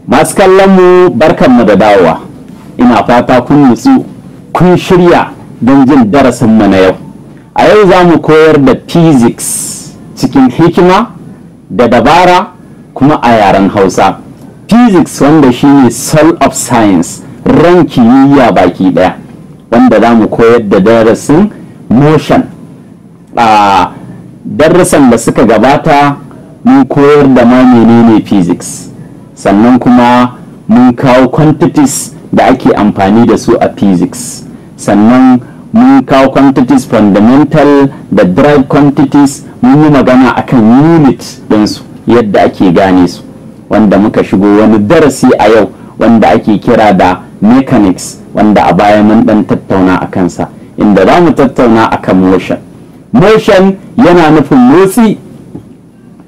Masu kallon mu barkanmu da dawowa. Ina fata kun nutsu kun shirya don jin darasin mu na yau. A yau za mu koyar da physics cikin hikima da dabara kuma a yaren Hausa. Physics wanda shine soul of science, ran kimiyya baki daya, wanda za mu koyar da darasin motion. A darasan da suka gabata mun koyar da ma menene physics, sannan kuma mun kawo quantities da ake amfani da su a physics, sannan mun kawo quantities fundamental da derived quantities, mun yi magana akan unit ɗinsu yadda ake gane su, wanda muka shigo wani darasi a yau wanda ake kira da mechanics, wanda a baya mun dan tattauna a kansa, inda za mu tattauna akan motion. Motion yana nufin motsi,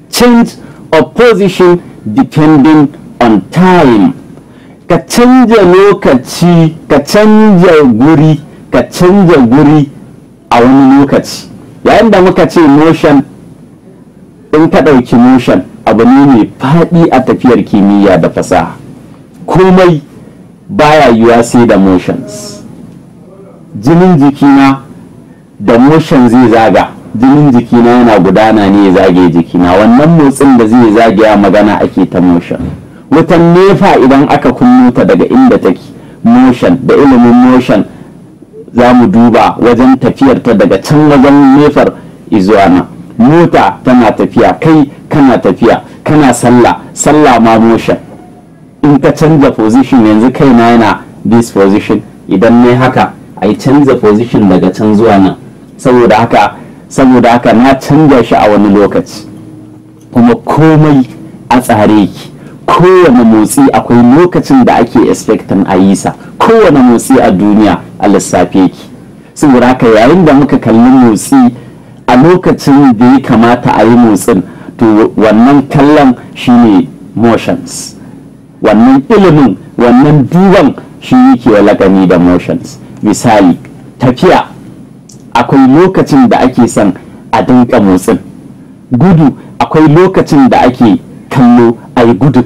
change of position depending on time. Ka canja lokaci, ka canja guri, ka canja guri a wani lokaci. Yayin da muka ce motion, in ka ɗauki motion abu ne mai faɗi a tafiyar kimiyya da fasaha. Komai baya yiwuwa sai da motions. Jinin jikina da motion zai zaga, jinin jikina yana gudana ne ya zage jikina, wannan motsin da zai zagaya magana ake ta motion. Wutan nefa idan aka kunno ta daga inda take motion, da ilimin motion za mu duba wajen tafiyar ta daga can wajen nefar izuwa nan. Mota tana tafiya, kai kana tafiya, kana sallah ma motion. In ka canza position, yanzu kaina yana this position, idan ne haka ai canza position daga can zuwa nan, saboda haka na canja shi a wani lokaci. Kuma komai a tsare yake, kowane motsi akwai lokacin da ake expecting a yi sa, kowane motsi a duniya a lissafe yake. Saboda haka yayin da muka kalli motsi a lokacin da ya kamata a yi motsin, to wannan kallon shine motions. Wannan ilimin, wannan duban shi yake lakani da motions. Misali, tafiya akwai lokacin da ake son a dinka motsin, gudu akwai lokacin da ake kallo a yi gudu.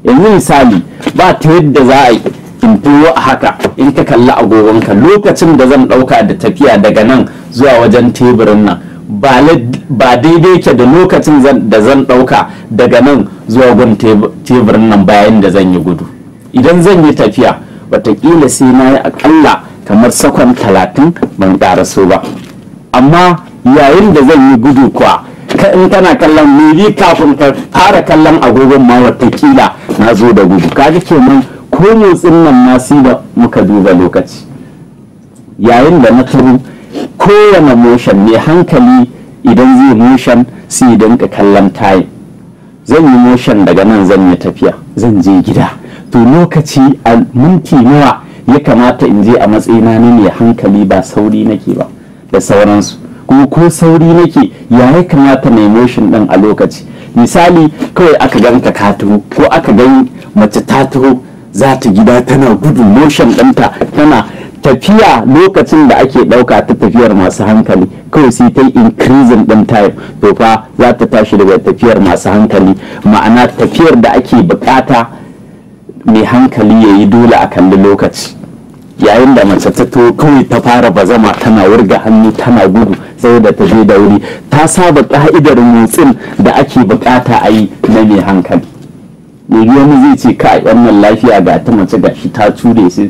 Yanzu misali, ba ta yadda za a yi in tuwo a haka, in ka kalli agogonka lokacin da zan ɗauka da tafiya daga nan zuwa wajen teburin nan ba daidai ke da lokacin da zan ɗauka daga nan zuwa gun teburin nan bayan da zan yi gudu. Idan zan yi tafiya watakila sai na yi akalla kamar sakon 30 ban ƙaraso ba, amma yayin da zan yi gudu kuwa in kana kallon mili kafin ka fara kallon agogon ma watakila na zo da gudu. Kaga kenan ko motsin nan na da muka duba lokaci. Yayin da na turu kowane motion mai hankali idan zai motion sai idan ka kallon time. Zan yi motion daga nan zan yi tafiya, zan je gida, to lokaci a minti nawa ya kamata in je a matsayina ne mai hankali, ba sauri nake ba da sauransu. Kuma ko sauri nake ya kamata na motion din a lokaci. Misali, kawai aka ganka ka taho, ko aka gani mace ta taho za ta gida tana gudu, motion ɗinta tana tafiya lokacin da ake ɗauka ta tafiyar masu hankali, kawai sai ta yi increasing ɗin time, to fa za ta tashi daga tafiyar masu hankali, ma'ana tafiyar da ake bukata mai hankali ya yi dole a kalli lokaci. Yayin da mace ta to kawai ta fara bazama tana wurga hannu tana gudu saboda ta je da wuri, ta saba ka'idar motsin da ake bukata a yi na mai hankali. Wani zai ce kai wannan lafiya ga ta mace gashi ta ture su,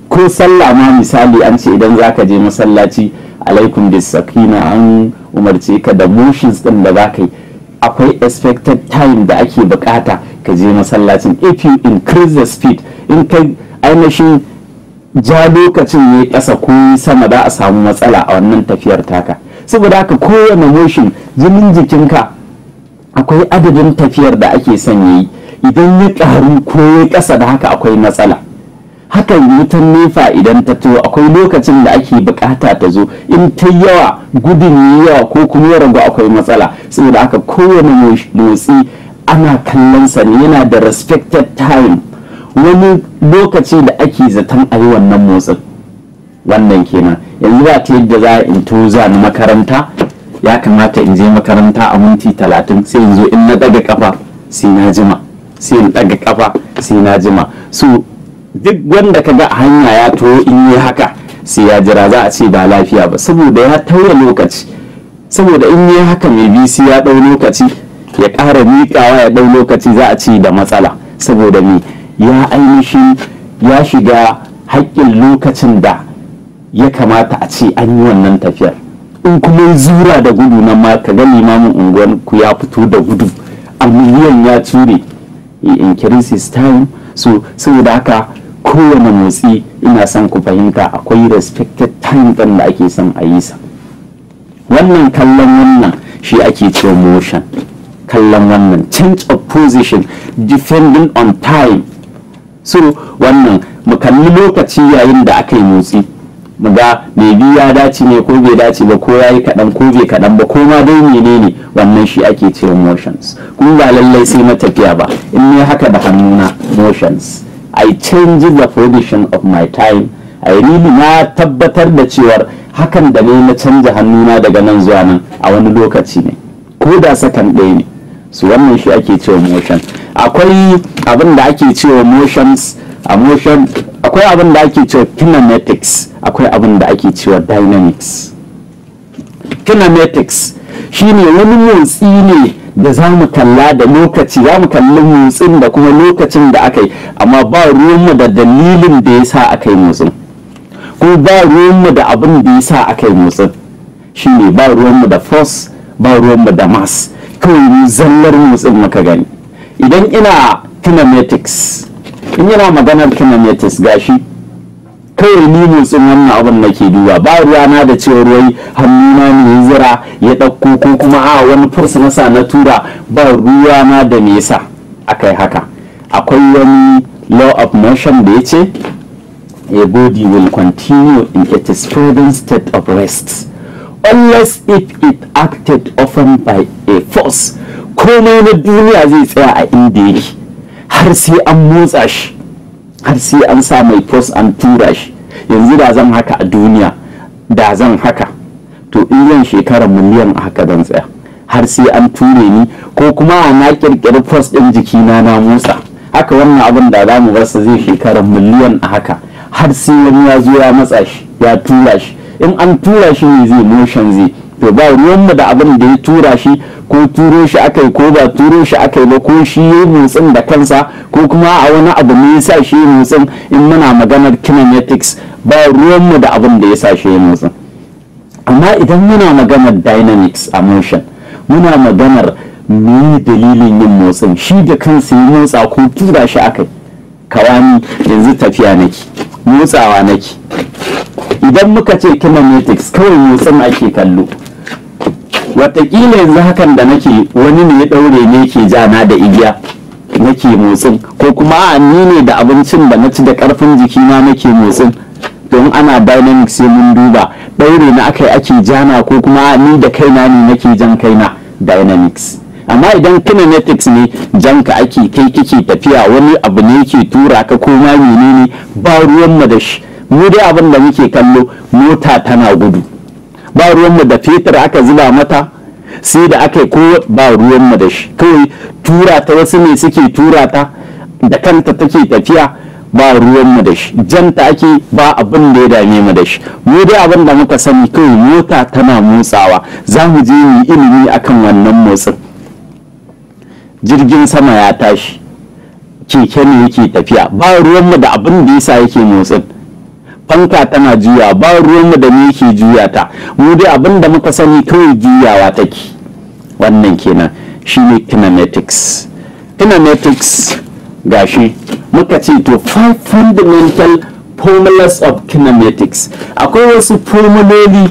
ko sallah ma misali an ce idan zaka je masallaci alaikum bis sakina, an umarce ka da motions din da zaka yi, akwai expected time da ake bukata ka je masallacin. If you increase the speed, in kai ainihin ja lokacin ya ƙasa ko sama, da a samu matsala a wannan tafiyar taka. Saboda haka kowane motion, jinin jikinka akwai adadin tafiyar da ake son yayi, idan ya ƙaru ko ya ƙasa da haka akwai matsala. Hakan wutan nefa idan ta to akwai lokacin da ake bukata ta zo, in ta yawa gudun yi yawa ko kuma ya ragu akwai matsala. Saboda haka kowane motsi ana kallon sa ne, yana da respected time, wani lokaci da ake zaton a yi wannan motsin. Wannan kenan. Yanzu ba ta yadda za in tuza ni makaranta, ya kamata in je makaranta a minti 30, sai in zo in na daga kafa sai na jima. sai in ɗaga kafa sai na jima. So duk wanda ka ga a hanya ya to in yi haka sai ya jira, za a ce ba lafiya ba, saboda ya tauye lokaci. Saboda in yi haka mai bisi ya ɗau lokaci, ya ƙara miƙawa ya ɗau lokaci, za a ce da matsala, saboda me ya ainihin ya shiga haƙƙin lokacin da ya kamata a ce an yi wannan tafiyar. In kuma zura da gudu nan ma ka ga limamin unguwar ku ya fito da gudu a miliyan ya ture, increases time. So saboda haka kowane motsi ina son ku fahimta akwai respected time ɗin da ake son a yi sa. Wannan kallon wannan shi ake cewa motion. Kallon wannan change of position depending on time. So wannan mu kalli lokaci yayin da aka yi motsi, mu ga maybe ya dace ne ko bai dace ba, ko yayi kaɗan ko bai kaɗan ba, ko ma dai menene, wannan shi ake cewa motions. Kuma ba lallai sai na tafiya ba, in ne haka da hannuna motions. I change the position of my time. I really na tabbatar da cewar hakan da ne na canja hannuna daga nan zuwa nan a wani lokaci ne, ko da sakan ɗaya ne. So wannan shi ake cewa motion. Akwai abin da ake cewa motions a motion, akwai abin da ake cewa kinematics, akwai abin da ake cewa dynamics. Kinematics shine wani motsi ne da za mu kalla da lokaci, za mu kalli motsin da kuma lokacin da aka yi, amma ba ruwanmu da dalilin da ya sa aka yi motsin, ko ba ruwanmu da abin da ya sa aka yi motsin. Shine ba ruwanmu da force, ba ruwanmu da mass, kawai mu zallar motsin muka gani. Idan ina kinematics, in yana maganar kinematics gashi kawai ni motsin wannan abin nake duba, ba ruwana da cewar wai hannuna ne ya zira ya ɗauko ko kuma a wani furs nasa na tura, ba ruwana da me yasa akai haka. Akwai wani law of motion da ya ce a body will continue in its present state of rest unless if it acted often by a force. Komai na duniya zai tsaya a inda yake har sai an motsa shi, har sai an sa mai force an tura shi. Yanzu da zan haka a duniya, da zan haka, to in zan shekara miliyan a haka zan tsaya har sai an ture ni, ko kuma na kirkiri force din jikina na motsa. Haka wannan abin da za mu barsa zai shekara miliyan a haka har sai wani ya zo ya matsa shi ya tura shi. In an tura shi ne zai motion zai, to ba ruwanmu da abin da ya tura shi, ko turo shi akai ko ba turo shi akai ba, ko shi ya motsin da kansa ko kuma a wani abu ne ya sa shi ya motsin. In muna maganar kinematics ba ruwanmu da abin da ya sa shi ya motsin. Amma idan muna maganar dynamics a motion, muna maganar me dalilin yin motsin, shi da kansa ya motsa ko tura shi akai. Kawani yanzu tafiya nake, motsawa nake. Idan muka ce kinematics kawai motsin ake kallo, watakila yanzu hakan da nake wani ne ya daure ne ke jana da igiya nake motsin, ko kuma a ni ne da abincin da na ci da karfin jikina nake motsin. Don ana dynamics sai mun duba daure na akai ake jana, ko kuma ni da kaina ne nake jan kaina, dynamics. Amma idan kinematics ne janka ake, kai kike tafiya, wani abu ne yake tura ka, ko ma menene, ba ruwanmu da shi. Mu dai abin da muke kallo, mota tana gudu, ba ruwanmu da fetur aka zuba mata sai da aka yi, ko ba ruwanmu da shi. Kawai tura ta wasu ne suke tura ta, da kanta take tafiya, ba ruwanmu da shi. Janta ake, ba abin da ya dame mu da shi. Mu dai abin da muka sani kawai mota tana motsawa, za mu je mu ilimi akan wannan motsin. Jirgin sama ya tashi, keke ne yake tafiya, ba ruwanmu da abin da yasa yake motsin. Fanka tana juya, ba ruwanmu da me yake juya ta. Mu dai abin da muka sani kawai juyawa take. Wannan kenan shine kinematics. Kinematics gashi muka ce to 5 fundamental formulas of kinematics. Akwai wasu formuloli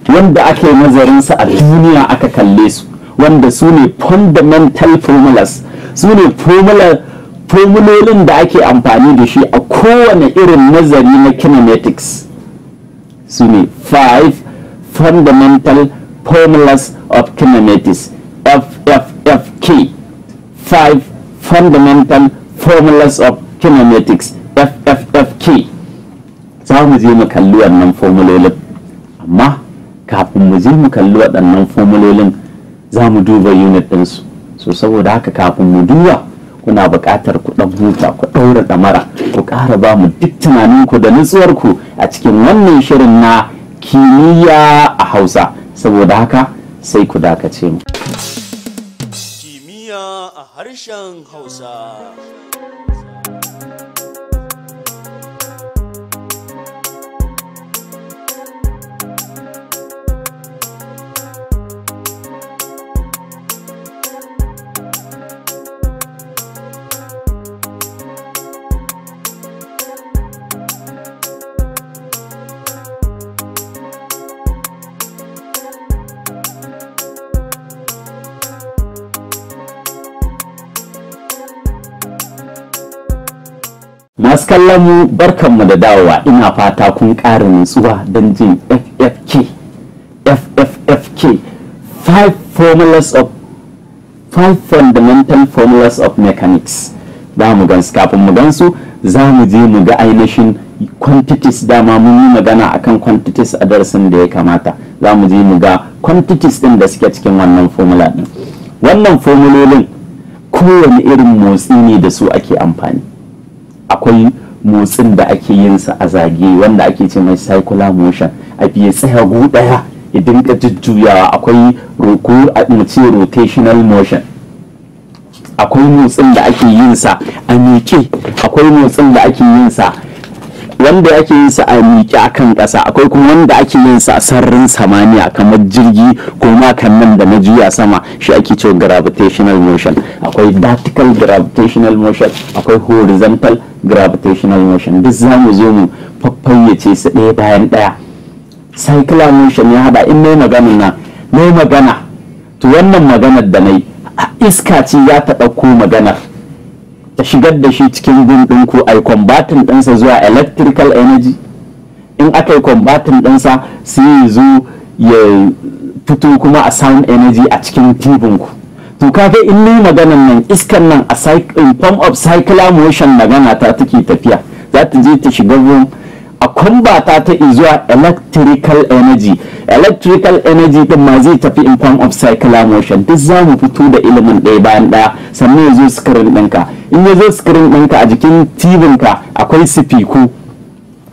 wanda aka yi nazarinsa a duniya aka kalle su, wanda su ne fundamental formulas, su ne formulolin da ake amfani da shi a kowane irin nazari na kinematics. Su ne 5 fundamental formulas of kinematics, FFFK. 5 fundamental formulas of kinematics, FFFK. Za mu je mu kalli wannan formulolin, amma kafin mu je mu kalli waɗannan formulolin za mu duba unit ɗinsu. So saboda haka kafin mu duba kuna buƙatar ku ɗan huta, ku ɗaura ɗamara, ku ƙara ba mu duk tunaninku da nutsuwarku a cikin wannan shirin na kimiyya a Hausa. Saboda haka sai ku dakace mu. Kimiyya a harshen Hausa. Masu kallon mu barkanmu da dawowa, ina fata kun ƙara nutsuwa don jin FFFK 5 fundamental formulas of mechanics. Za mu gansu, kafin mu gansu za mu je mu ga ainihin quantities. Dama mun yi magana akan quantities a darasin da ya kamata. Za mu je mu ga quantities ɗin da suke cikin wannan formula ɗin. Wannan formulolin kowane irin motsi ne da su ake amfani. Akwai motsin da ake yin sa a zage wanda ake ce mai circular motion, a biye tsaya gu daya idan ka jujjuyawa. Akwai rotational motion, akwai motsin da ake yin sa a miƙe, akwai motsin da ake yin sa wanda ake yin sa a miƙe akan ƙasa, akwai kuma wanda ake yin sa a sararin samaniya kamar jirgi ko makannan da na juya sama, shi ake cewa gravitational motion. Akwai vertical gravitational motion, akwai horizontal gravitational motion. Duk za mu zo mu faffayyace su ɗaya bayan ɗaya. Circular motion ya haɗa, in mai magana to wannan maganar da na yi iska ce ya ta ɗauko maganar ta shigar da shi cikin gundin ku, a yi combatin ɗinsa zuwa electrical energy. In aka yi combatin ɗinsa sai ya zo ya fito kuma a sound energy a cikin tibin ku. To kaga in ni maganan nan iskan nan a in form of circular motion magana ta take tafiya, za ta je ta shiga room a kwambata ta zuwa electrical energy. Electrical energy din ma zai tafi in form of circular motion. Duk za mu fito da ilimin ɗaya bayan ɗaya, sannan ya zo screen ɗinka. In ya zo screen ɗinka a jikin tibinka akwai sifiku.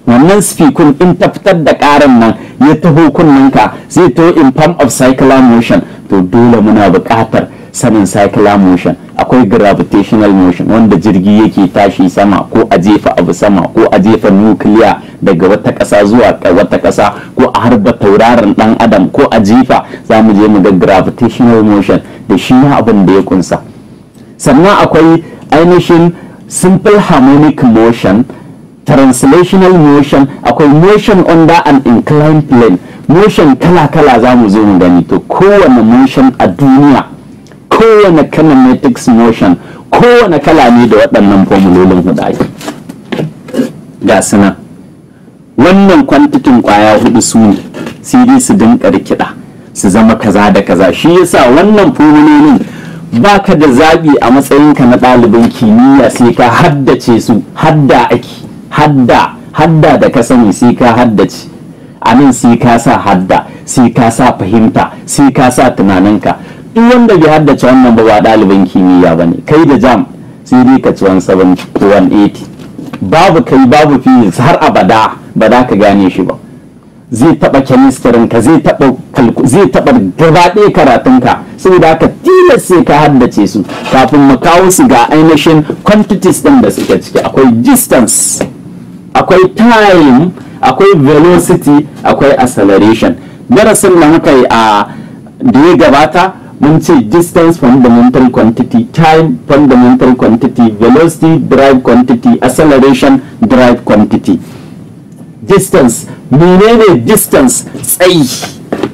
Wannan sifikun in ta fitar da ƙarin nan ya taho kunninka zai taho in form of circular motion. To dole muna buƙatar sanin circular motion. Akwai gravitational motion wanda jirgi yake tashi sama, ko a jefa abu sama, ko a jefa nukiliya daga wata ƙasa zuwa wata ƙasa, ko a harba tauraron ɗan adam, ko a jefa. za mu je mu ga gravitational motion da shi ma abin da ya kunsa. Sannan akwai ainihin simple harmonic motion, translational motion, akwai motion under an inclined plane. Motion kala-kala za mu zo mu gani. To kowane motion a duniya, kowane kinematics motion, kowane kala ne da waɗannan formulolin hudu ake. Ga suna wannan kwantitin kwaya hudu su ne, sai dai su dinka rikida su zama kaza da kaza. Shi yasa wannan formulolin baka da zabi a matsayinka na ɗalibin kimiyya, sai ka haddace su. Hadda ake, hadda da ka sani sai ka haddace. A nan sai ka sa hadda, sai ka sa fahimta, sai ka sa tunaninka. Duk wanda bai haddace wannan ba ɗalibin kimiyya ba ne. Kai da jam sai dai ka ci 170 ko 180. Babu kai babu physics har abada ba za ka gane shi ba. Zai taɓa chemistry ka, zai taɓa gaba ɗaya karatunka. Saboda haka tilas sai ka haddace su kafin mu kawo su ga ainihin quantities ɗin da suke ciki. Akwai distance, akwai time, akwai velocity, akwai acceleration. Darasin da muka yi a da ya gabata mun ce distance fundamental quantity, time fundamental quantity, velocity derived quantity, acceleration derived quantity. Distance, menene distance?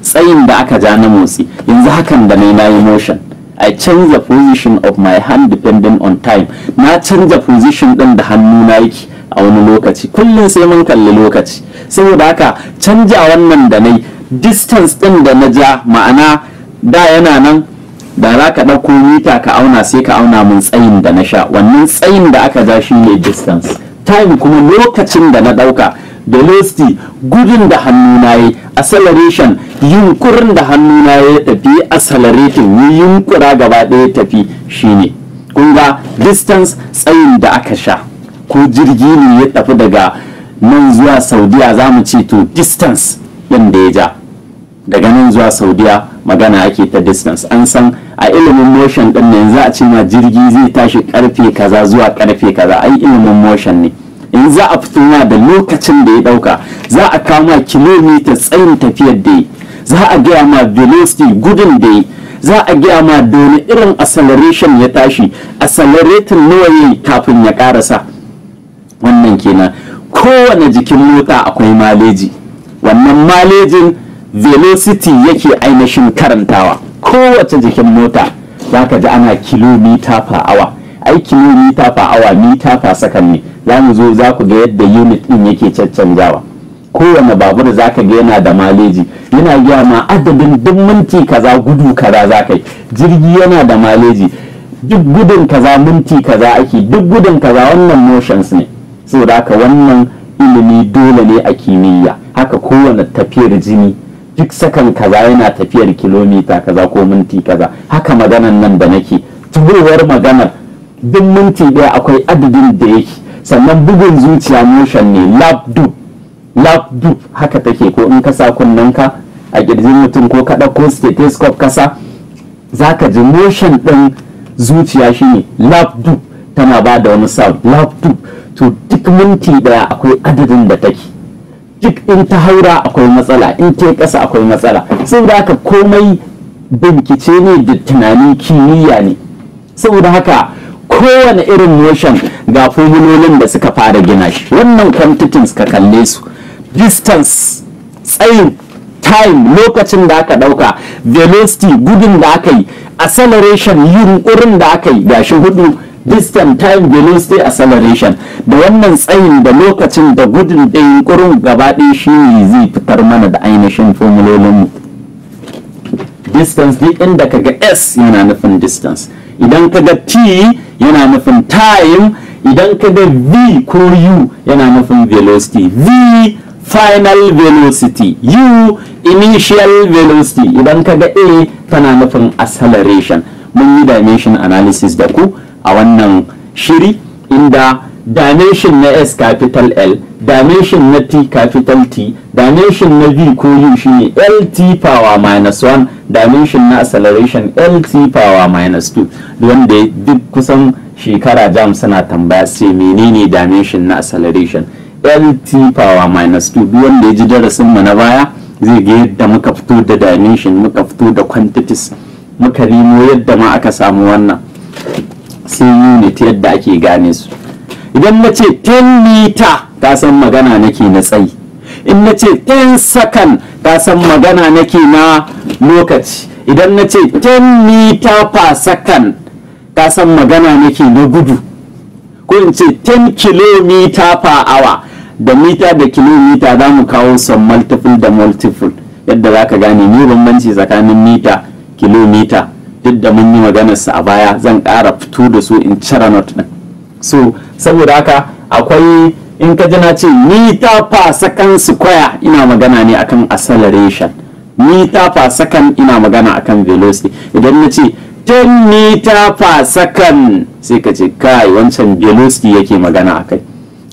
Tsayin da aka ja na motsi. Yanzu hakan da na yi motion, I change the position of my hand depending on time. Na canza position din da hannu na yake a wani lokaci. Kullum sai mun kalli lokaci. Saboda haka canja wannan da nayi, distance din da na ja, ma'ana da yana nan, da za ka ɗauko mita ka auna sai ka auna min tsayin da na sha. Wannan tsayin da aka ja shi ne distance. Time kuma lokacin da na ɗauka. Velocity, gudun da hannu na yi. Acceleration, yunkurin da hannu na ya tafi. Accelerating, yunkura gaba ɗaya tafi, shine kun ga distance tsayin da aka sha, ko jirgi ne ya tafi daga nan zuwa Saudiya za mu ce to distance yadda ya ja daga nan zuwa Saudiya, magana ake ta distance. An san a ilimin motion din ne za a ce ma jirgi zai tashi karfe kaza zuwa karfe kaza, ai ilimin motion ne. In za a fito ma da lokacin da ya dauka, za a kama kilomita tsayin tafiyar da yi, za a gaya ma velocity gudun da yi, za a gaya ma da wani irin acceleration ya tashi, accelerating nawa yayi kafin ya karasa. Wannan kenan. Kowane jikin mota akwai maleji, wannan malejin velocity yake ainihin karantawa. Kowace jikin mota za ka ji ana kilomita per hour, ai kilomita per hour mita per second ne. Za mu zo za ku ga yadda unit din yake caccanjawa. Kowane babur za ka ga yana da maleji, yana gaya ma adadin duk minti kaza gudu kaza za ka yi. Jirgi yana da maleji, duk gudun kaza minti kaza ake, duk gudun kaza, wannan motions ne. Saboda haka wannan ilimi dole ne a kimiyya. Haka kowane tafiyar jini duk sakan kaza yana tafiyar kilomita kaza ko minti kaza. Haka maganan nan da nake, tubowar maganar duk minti ɗaya akwai adadin da yake. Sannan bugun zuciya motion ne, lap dub haka take. Ko in ka sa kunnanka a kirjin mutum ko ka ɗauko stethoscope kasa, za ka ji motion ɗin zuciya shine lap dub, tana ba da wani sound lap dub. To duk minti ɗaya akwai adadin da take, duk in ta haura akwai matsala, in ta ƙasa akwai matsala. Saboda haka komai bincike ne da tunanin kimiyya ne. Saboda haka kowane irin motion ga formulolin da suka fara gina shi. Wannan quantities ka kalle su, distance tsayin, time lokacin da aka ɗauka, velocity gudun da aka yi, acceleration yunkurin da aka yi, gashi hudu. Distance, time, velocity, acceleration. Da wannan tsayin da lokacin da gudun da yunkurin gaba ɗaya shi ne zai fitar mana da ainihin formulolinmu. Distance duk inda kaga S yana nufin distance, idan kaga T yana nufin time, idan kaga V ko U yana nufin velocity. V final velocity, U initial velocity, idan kaga A tana nufin acceleration. Mun yi dimension analysis da ku a wannan shiri, inda dimension na S capital L, dimension na T capital T, dimension na V ko U shine LT power minus 1, dimension na acceleration LT power minus 2. Wanda duk kusan shekara jam suna tambaya sai menene dimension na acceleration, LT power minus 2. Duk wanda ya ji darasin mu na baya zai ga yadda muka fito da dimension, muka fito da quantities, muka rimo yadda ma aka samu wannan sai unit yadda ake gane su. Idan na ce 10 meter ka san magana nake na tsayi, in na ce 10 second ka san magana nake na lokaci, idan na ce 10 meter per second ka san magana nake na gudu, ko in ce 10 kilometer per hour. Da mita da kilomita za mu kawo some multiple da multiple yadda za ka gane ni bambanci tsakanin mita kilomita, duk da mun yi maganarsa a baya, zan ƙara fito da su in cire not ɗin. So saboda haka akwai, in ka ji na ce mita per second square ina magana ne akan acceleration, mita per second ina magana akan velocity. Idan na ce 10 meter per second sai ka ce kai wancan velocity yake magana akai.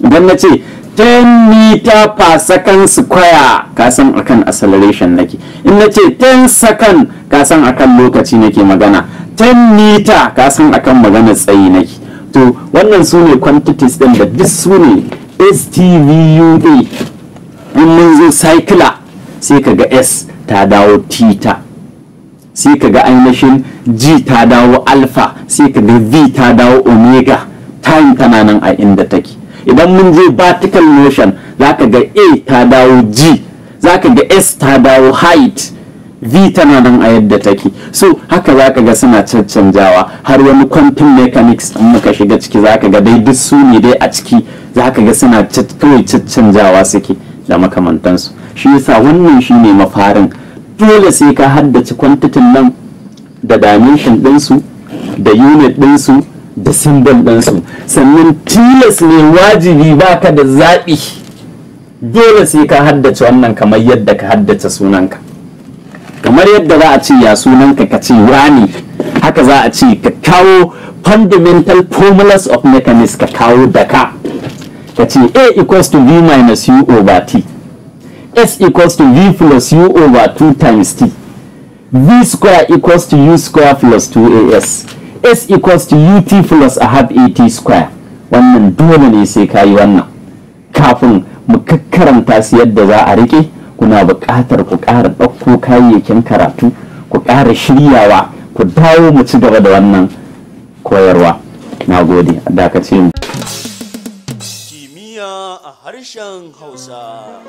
Idan na ce 10 meter per second square ka san akan acceleration nake. In na ce 10 second ka san akan lokaci nake magana, 10 meter ka san akan maganar tsayi nake. To wannan su ne quantities din da duk su ne STVUA. In mun zo cycler sai ka ga S ta dawo theta, sai ka ga ainihin G ta dawo alpha, sai ka ga V ta dawo omega. Time tana nan a inda take. Idan mun je vertical motion za ka ga A ta dawo G, za ka ga S ta dawo height, V tana nan a yadda take. So haka za ka ga suna caccanjawa har wani quantum mechanics in muka shiga ciki za ka ga dai duk su ne dai a ciki, za ka ga suna kawai caccanjawa suke da makamantansu. Shi yasa wannan shi ne mafarin, dole sai ka haddace quantity nan da dimension ɗinsu da unit ɗinsu da symbol ɗinsu, sannan tilas ne wajibi baka da zaɓi, dole sai ka haddace wannan kamar yadda ka haddace sunanka. Kamar yadda za a ce ya sunanka ka ce wani, haka za a ce ka kawo fundamental formulas of mechanics ka kawo da ka ce A equals to V minus U over T, S equals to V plus U over 2 times T, V square equals to U square plus 2AS, S equals to UT plus a half AT square. Wannan dole ne sai ka yi wannan kafin mu karanta su yadda za a rike. Kuna buƙatar ku ƙara ɗauko kayayyakin karatu, ku ƙara shiryawa, ku dawo mu ci gaba da wannan koyarwa. Na gode, a dakace mu. Kimiyya a harshen Hausa.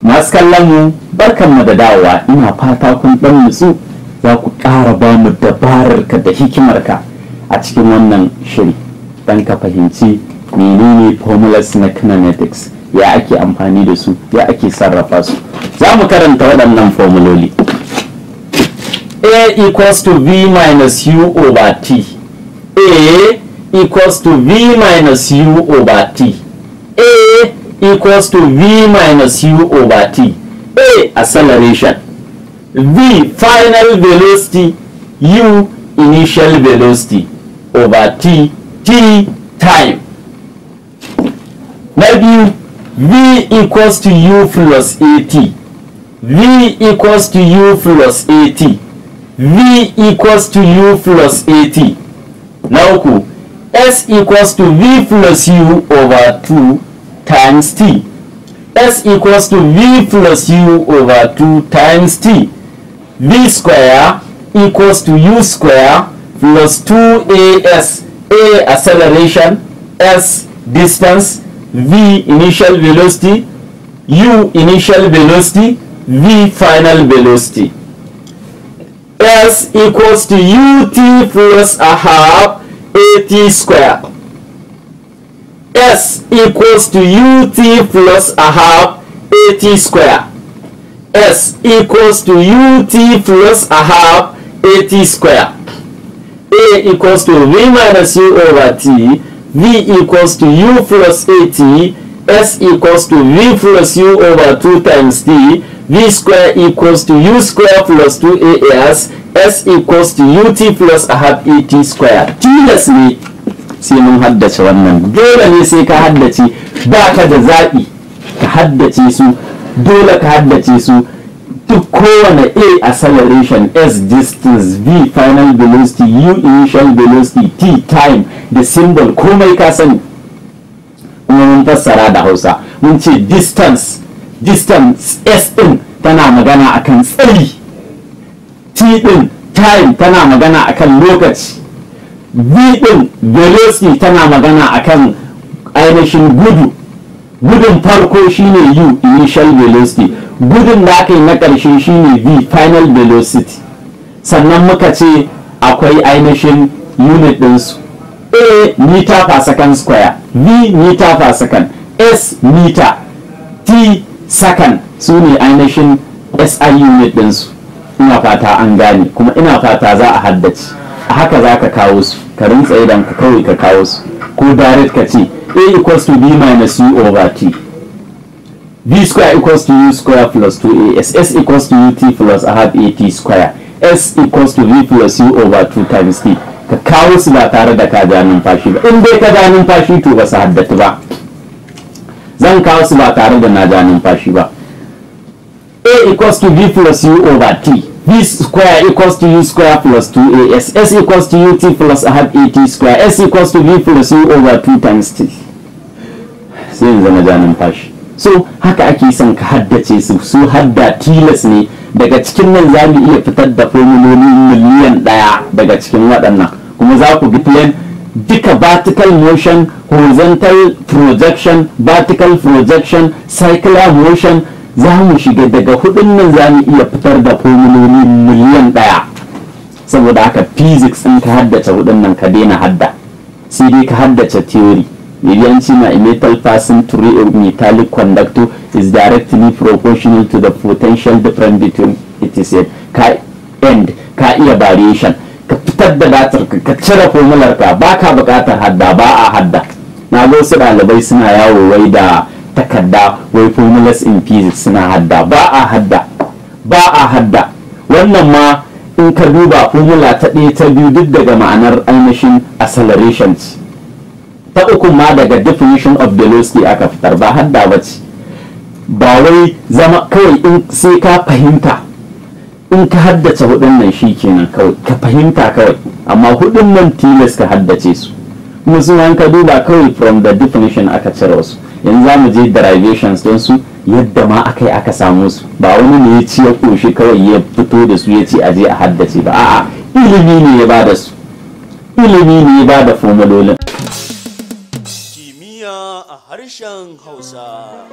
Masu kallon mu barkanmu da dawowa, ina fata kun dan nutsu za ku ƙara ba mu dabararka da hikimarka a cikin wannan shiri don ka fahimci menene formulas na kinematics, ya ake amfani da su, ya ake sarrafa su. Za mu karanta waɗannan formuloli. A equals to V minus U over T. A equals to V minus U over T. A equals to V minus U over T. A, acceleration. V, final velocity. U, initial velocity. Over T, T, time. Na biyu, V equals to U plus AT. V equals to U plus AT. V equals to U plus AT. Na uku, S equals to V plus U over 2 times T. S equals to V plus U over 2 times T. V square equals to U square plus 2AS. A, acceleration. S, distance. V, initial velocity. U, initial velocity. V, final velocity. S equals to UT plus a half AT square. S equals to UT plus a half AT square. S equals to UT plus a half AT square. A equals to V minus U over T. V equals to U plus AT. S equals to V plus U over 2 times T. V square equals to U square plus 2AS. S equals to UT plus a half AT square. Tilas ne sai mun haddace wannan, dole ne sai ka haddace, ba ka da zaɓi ka haddace su, dole ka haddace su duk kowane. A, acceleration. S, distance. V, final velocity. U, initial velocity. T, time. da symbol komai ka sani. Kuma mun fassara da Hausa mun ce distance. S din tana magana akan tsayi, T din time tana magana akan lokaci, V din velocity tana magana akan ainihin gudun farko shine U, initial velocity. Gudun da aka yi na ƙarshe shine V, final velocity. Sannan muka ce akwai ainihin unit ɗinsu. A, meter per second square. V, meter per second. S, meter. T, second. Su ne ainihin SI unit ɗinsu. Ina fata an gane, kuma ina fata za a haddace. A haka za ka kawo su, ka rinsa idan ka kawai ka kawo su, ko direct ka ce A equals to B minus U over T. V square equals to U square plus 2AS. S equals to UT plus a half AT square. S equals to V plus U over 2 times T. Ka kawo su ba tare da ka ja numfashi ba. In dai ka ja numfashi to ba su haddatu ba. Zan kawo su ba tare da na ja numfashi ba. A equals to V plus U over T. V square equals to U square plus 2AS. S equals to UT plus a half AT square. S equals to V plus U over 2 times T. Sai yanzu na ja numfashi. So haka ake son ka haddace su hadda tilas ne. Daga cikin nan za mu iya fitar da formuloli miliyan 1 daga cikin waɗannan. Kuma za ku bi plan duka vertical motion, horizontal projection, vertical projection, circular motion. Za mu shiga daga hudun nan za mu iya fitar da formuloli miliyan 1. saboda haka physics in ka haddace hudun nan ka daina hadda, sai dai ka haddace theory. Mediancy na a metal passing through a metallic conductor is directly proportional to the potential difference between it is a ka iya variation, ka fitar da datar ka cire formular ka, baka bukatar hadda, ba a hadda. Na ga wasu ɗalibai suna yawo wai da takarda wai formulas in physics suna hadda, ba a hadda. Wannan ma in ka duba formula ta ɗaya ta biyu duk daga ma'anar ainihin acceleration, ta uku ma daga definition of velocity aka fitar, ba hadda ba ce. Ba wai zama kawai in sai ka fahimta, in ka haddace hudun nan shi kenan, kawai ka fahimta kawai, amma hudun nan tilas ka haddace su. Musu an ka duba kawai from the definition aka cire wasu. Yanzu za mu je derivations don su yadda ma aka samu su, ba wani ne ya ci ya koshi kawai ya fito da su ya ce aje a haddace ba, a'a ilimi ne ya bada su, ilimi ne ya bada formulolin. Kimiyya a harshen Hausa.